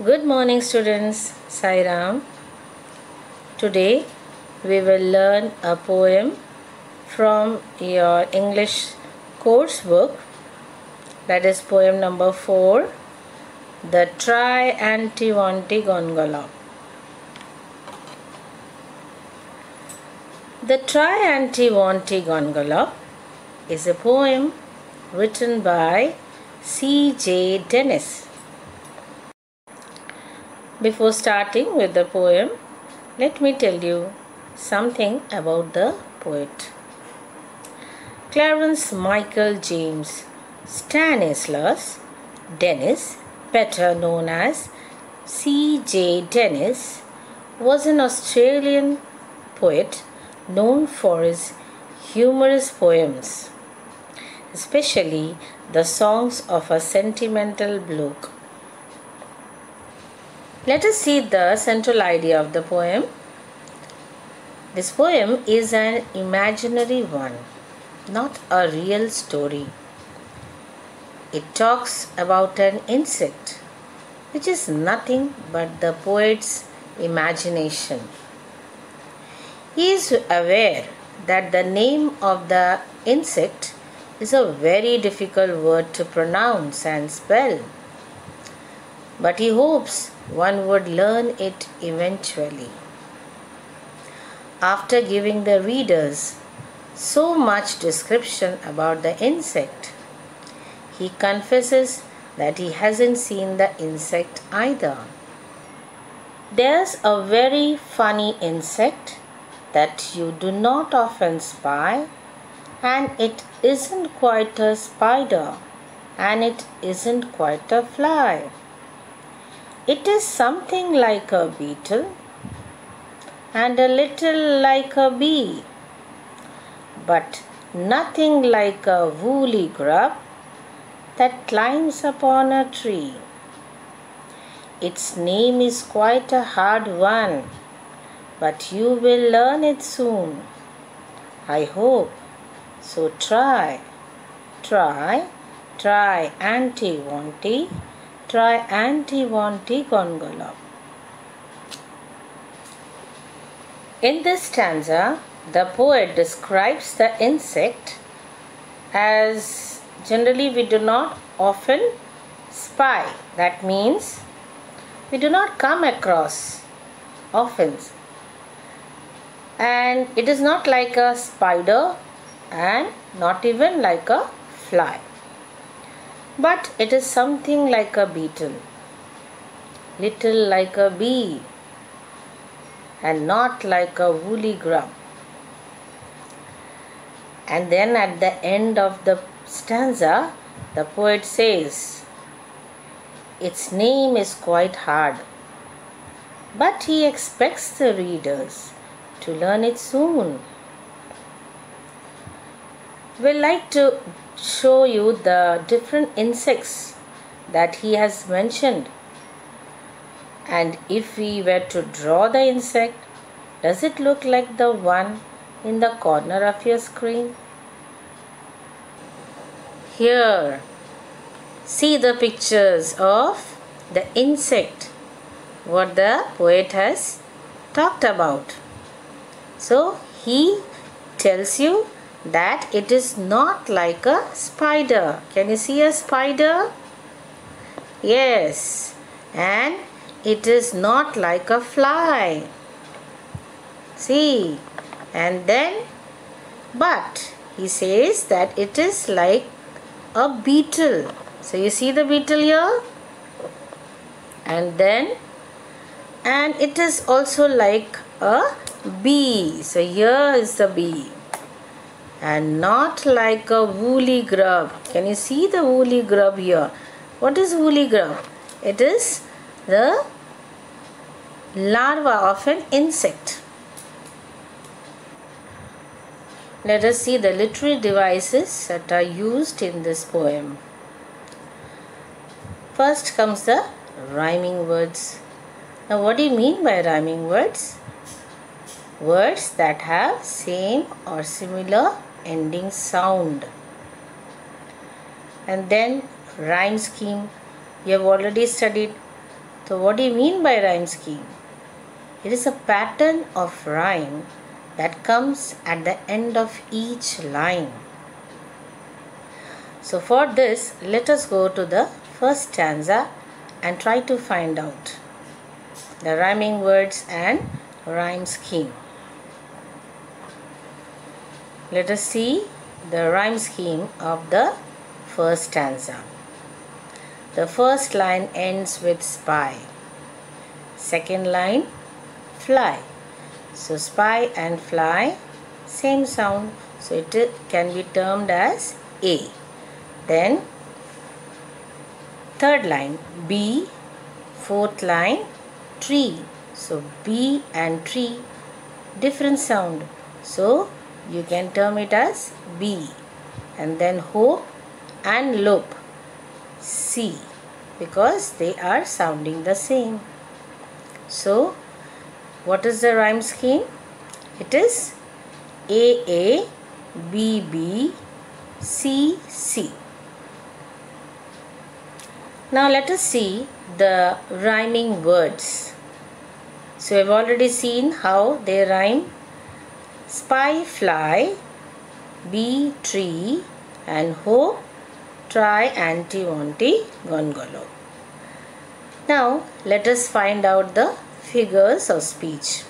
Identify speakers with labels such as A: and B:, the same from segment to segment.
A: Good morning students, Sai Ram. Today we will learn a poem from your English course book, that is poem number 4, The Tri-Anti-Vonti Gondola. The Tri-Anti-Vonti Gondola is a poem written by C.J. Dennis. Before starting with the poem, let me tell you something about the poet. Clarence Michael James Stanislas Dennis, better known as C.J. Dennis, was an Australian poet known for his humorous poems, especially the songs of a sentimental bloke. Let us see the central idea of the poem. This poem is an imaginary one, not a real story. It talks about an insect, which is nothing but the poet's imagination. He is aware that the name of the insect is a very difficult word to pronounce and spell, but he hopes one would learn it eventually. After giving the readers so much description about the insect, he confesses that he hasn't seen the insect either. There's a very funny insect that you do not often spy, and it isn't quite a spider, and it isn't quite a fly. It is something like a beetle and a little like a bee, but nothing like a woolly grub that climbs upon a tree. Its name is quite a hard one, but you will learn it soon, I hope. So try, Tri-Anti-Vonti Gondola. In this stanza, the poet describes the insect as generally we do not often spy. That means we do not come across often. And it is not like a spider and not even like a fly, but it is something like a beetle, little like a bee, and not like a woolly grub. And then at the end of the stanza, the poet says, its name is quite hard, but he expects the readers to learn it soon. We like to show you the different insects that he has mentioned. And if we were to draw the insect, does it look like the one in the corner of your screen? Here, see the pictures of the insect, what the poet has talked about. So, he tells you that it is not like a spider. Can you see a spider? Yes. And it is not like a fly. See. And then, but he says that it is like a beetle. So you see the beetle here? And then, and it is also like a bee. So here is the bee. And not like a woolly grub. Can you see the woolly grub here? What is woolly grub? It is the larva of an insect. Let us see the literary devices that are used in this poem. First comes the rhyming words. Now what do you mean by rhyming words? Words that have same or similar ending sound. And then rhyme scheme. You have already studied So what do you mean by rhyme scheme? It is a pattern of rhyme that comes at the end of each line. So for this, let us go to the first stanza and try to find out the rhyming words and rhyme scheme. Let us see the rhyme scheme of the first stanza. The first line ends with spy. Second line, fly. So spy and fly, same sound. So it can be termed as A. Then third line, B. Fourth line, tree. So B and tree, different sound. So you can term it as B. And then hope and lope, C, because they are sounding the same. So what is the rhyme scheme? It is A, B, B, C, C. Now let us see the rhyming words. So we have already seen how they rhyme. Spy, fly, bee, tree, and hope, try, anti, wanti, gongolo. Now let us find out the figures of speech.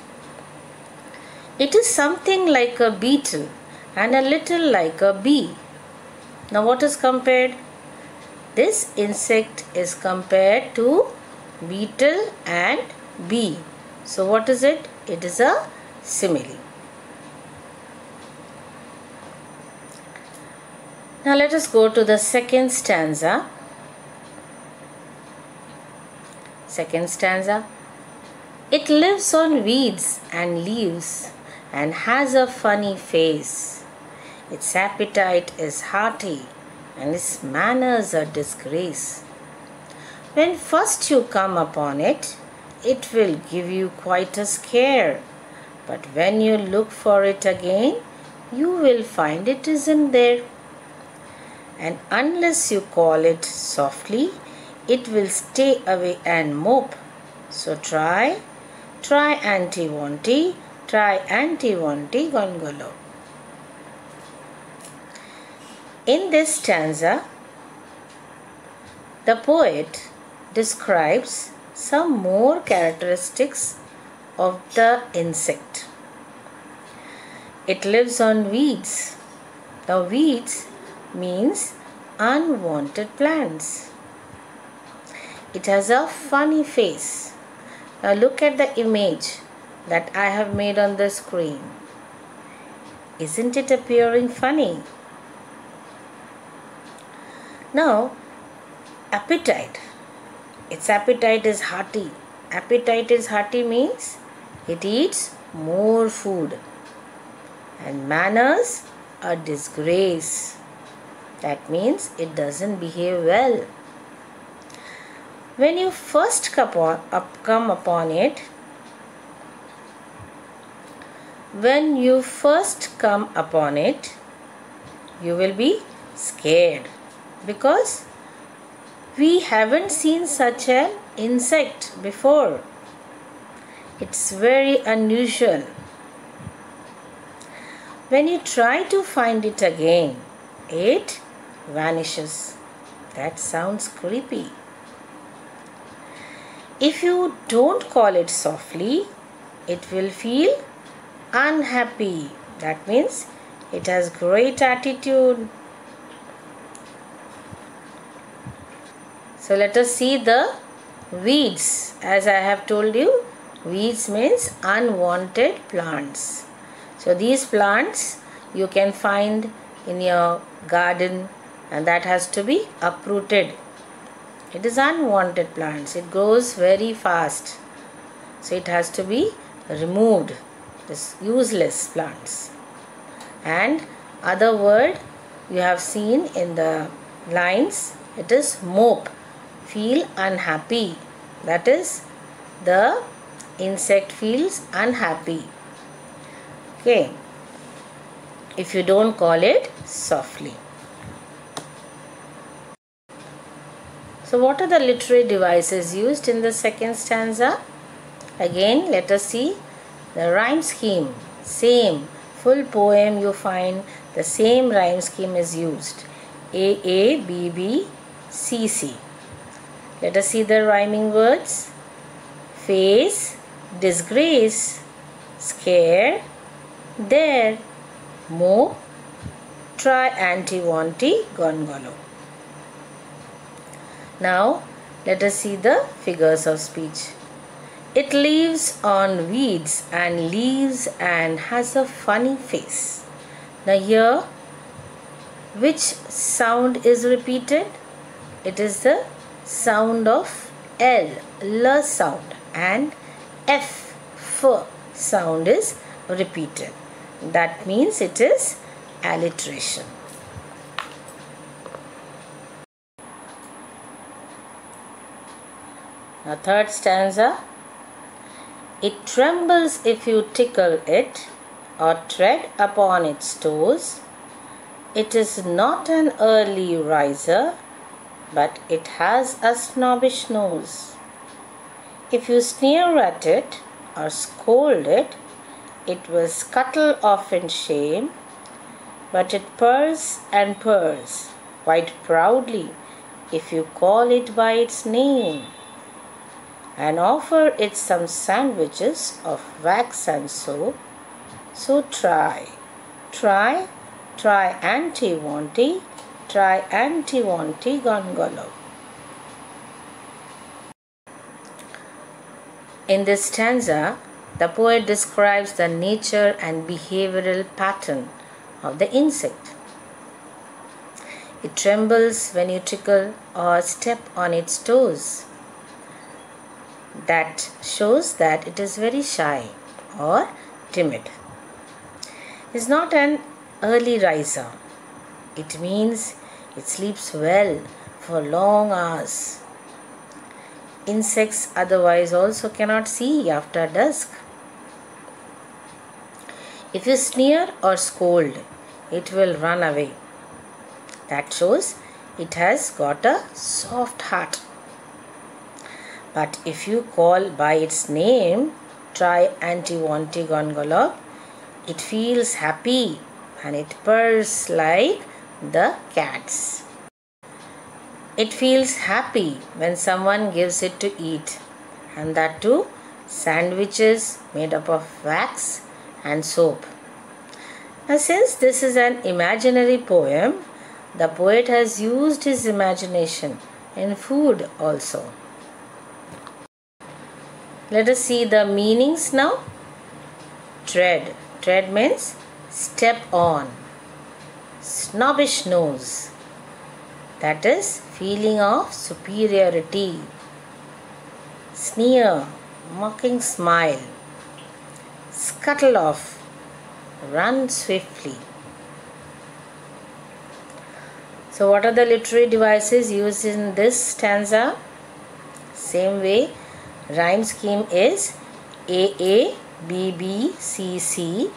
A: It is something like a beetle and a little like a bee. Now what is compared? This insect is compared to beetle and bee. So what is it? It is a simile. Now let us go to the second stanza. Second stanza. It lives on weeds and leaves and has a funny face. Its appetite is hearty and its manners a disgrace. When first you come upon it, it will give you quite a scare. But when you look for it again, you will find it isn't there. And unless you call it softly, it will stay away and mope. So try anti wanti, gongolo. In this stanza, the poet describes some more characteristics of the insect. It lives on weeds. Now weeds means unwanted plants. It has a funny face. Now look at the image that I have made on the screen. Isn't it appearing funny? Now, appetite. Its appetite is hearty. Appetite is hearty means it eats more food. And manners, a disgrace. That means it doesn't behave well. When you first come upon it, you will be scared because we haven't seen such an insect before. It's very unusual. When you try to find it again, it vanishes. That sounds creepy. If you don't call it softly, it will feel unhappy. That means it has great attitude. So let us see the weeds. As I have told you, weeds means unwanted plants. So these plants you can find in your garden and that has to be uprooted. It is unwanted plants. It grows very fast. So it has to be removed. This useless plants. And other word you have seen in the lines, it is mope. Feel unhappy. That is, the insect feels unhappy. Okay. If you don't call it softly. So what are the literary devices used in the second stanza? Again, let us see the rhyme scheme. Same, full poem you find the same rhyme scheme is used. A, A, B, B, C, C. Let us see the rhyming words. Face, disgrace, scare, there, mo, try, anti, wanti, gongolo. Now, let us see the figures of speech. It lives on weeds and leaves and has a funny face. Now here, which sound is repeated? It is the sound of L, L sound, and F, F sound is repeated. That means it is alliteration. Now third stanza. It trembles if you tickle it or tread upon its toes. It is not an early riser, but it has a snobbish nose. If you sneer at it or scold it, it will scuttle off in shame, but it purrs and purrs quite proudly if you call it by its name and offer it some sandwiches of wax and soap. So try, try, try anti-wanti, try anti-wanti gongolo. In this stanza, the poet describes the nature and behavioral pattern of the insect. It trembles when you tickle or step on its toes. That shows that it is very shy or timid. It is not an early riser. It means it sleeps well for long hours. Insects otherwise also cannot see after dusk. If you sneer or scold, it will run away. That shows it has got a soft heart. But if you call by its name, try anti-wanti gongolo, it feels happy and it purrs like the cats. It feels happy when someone gives it to eat, and that too sandwiches made up of wax and soap. Now, since this is an imaginary poem, the poet has used his imagination in food also. Let us see the meanings now. Tread. Tread means step on. Snobbish nose. That is feeling of superiority. Sneer. Mocking smile. Scuttle off. Run swiftly. So what are the literary devices used in this stanza? Same way. Rhyme scheme is A, B, B, C, C.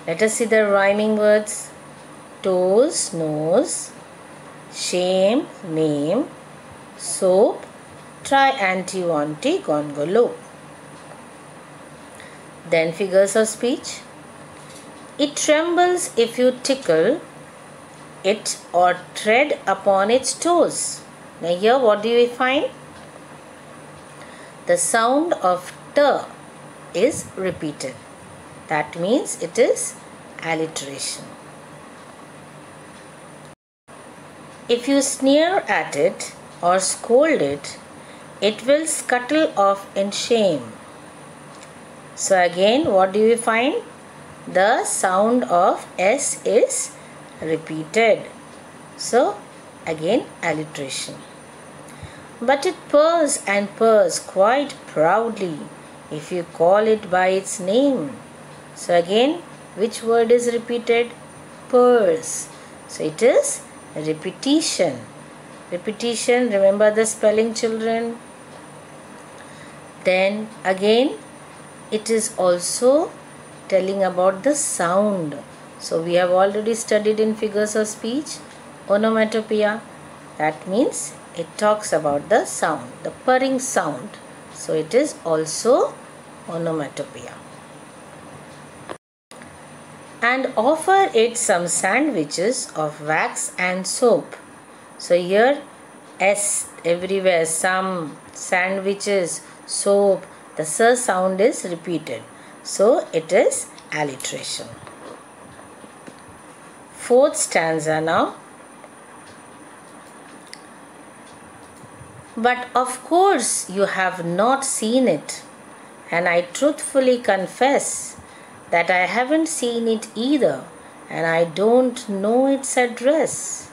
A: Let us see the rhyming words. Toes, nose. Shame, name. Soap, try anti-wanti gongolo. Then figures of speech. It trembles if you tickle it or tread upon its toes. Now here what do we find? The sound of T is repeated. That means it is alliteration. If you sneer at it or scold it, it will scuttle off in shame. So again, what do we find? The sound of S is repeated. So again, alliteration. But it purrs and purrs quite proudly if you call it by its name. So again, which word is repeated? Purrs. So it is repetition. Repetition, remember the spelling, children. Then again, it is also telling about the sound. So we have already studied in figures of speech, onomatopoeia. That means it talks about the sound, the purring sound. So it is also onomatopoeia. And offer it some sandwiches of wax and soap. So here S everywhere, some, sandwiches, soap, the S sound is repeated. So it is alliteration. Fourth stanza now. But of course you have not seen it, and I truthfully confess that I haven't seen it either, and I don't know its address.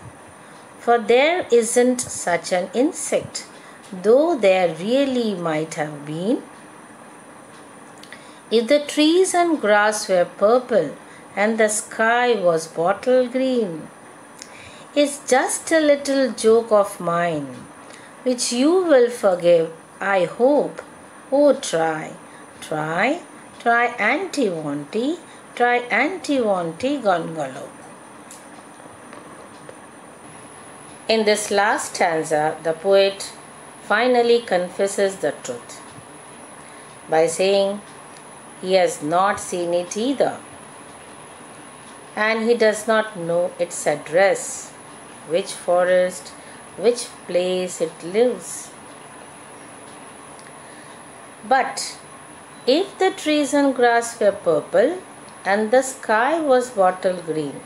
A: For there isn't such an insect, though there really might have been. If the trees and grass were purple and the sky was bottle green, it's just a little joke of mine, which you will forgive, I hope. Oh, try, anti-wanty, gongolo. In this last stanza, the poet finally confesses the truth by saying he has not seen it either, and he does not know its address, which forest, which place it lives. But if the trees and grass were purple and the sky was bottle green,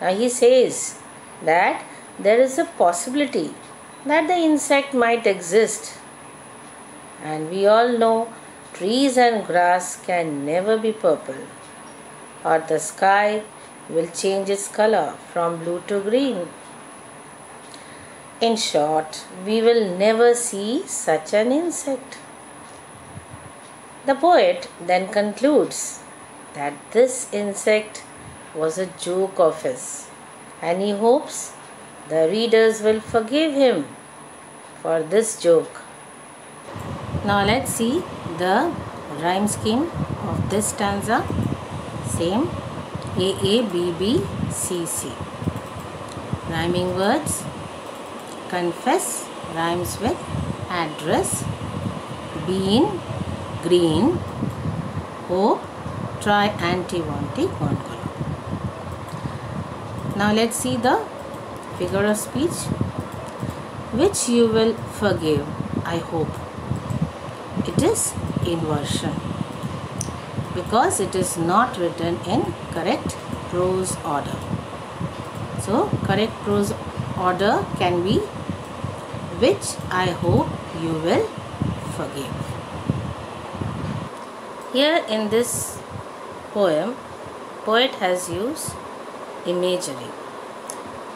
A: now he says that there is a possibility that the insect might exist. And we all know trees and grass can never be purple, or the sky will change its color from blue to green. In short, we will never see such an insect. The poet then concludes that this insect was a joke of his, and he hopes the readers will forgive him for this joke. Now let's see the rhyme scheme of this stanza. Same, AABBCC. Rhyming words. Confess rhymes with address, bean, green, hope, try, anti-wanty, gongolo. Now let's see the figure of speech. Which you will forgive, I hope. It is inversion because it is not written in correct prose order. So correct prose order can be which I hope you will forgive. Here in this poem, poet has used imagery.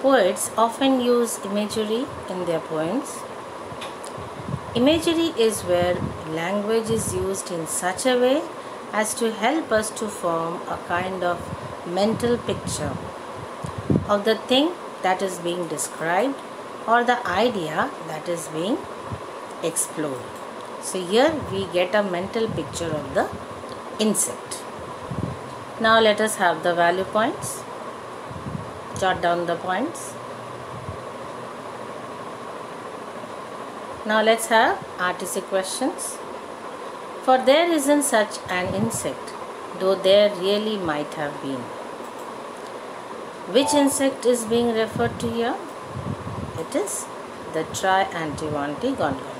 A: Poets often use imagery in their poems. Imagery is where language is used in such a way as to help us to form a kind of mental picture of the thing that is being described or the idea that is being explored. So here we get a mental picture of the insect. Now let us have the value points. Jot down the points. Now let's have RTC questions. For there isn't such an insect, though there really might have been. Which insect is being referred to here? It is the try, anti-wanty, gongolo.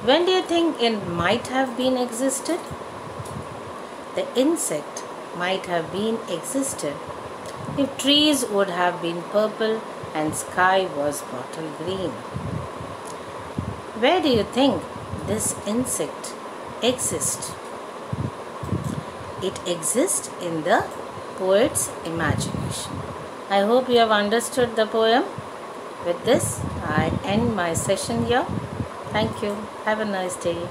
A: When do you think it might have been existed? The insect might have been existed if trees would have been purple and sky was bottle green. Where do you think this insect exists? It exists in the poet's imagination. I hope you have understood the poem. With this, I end my session here. Thank you. Have a nice day.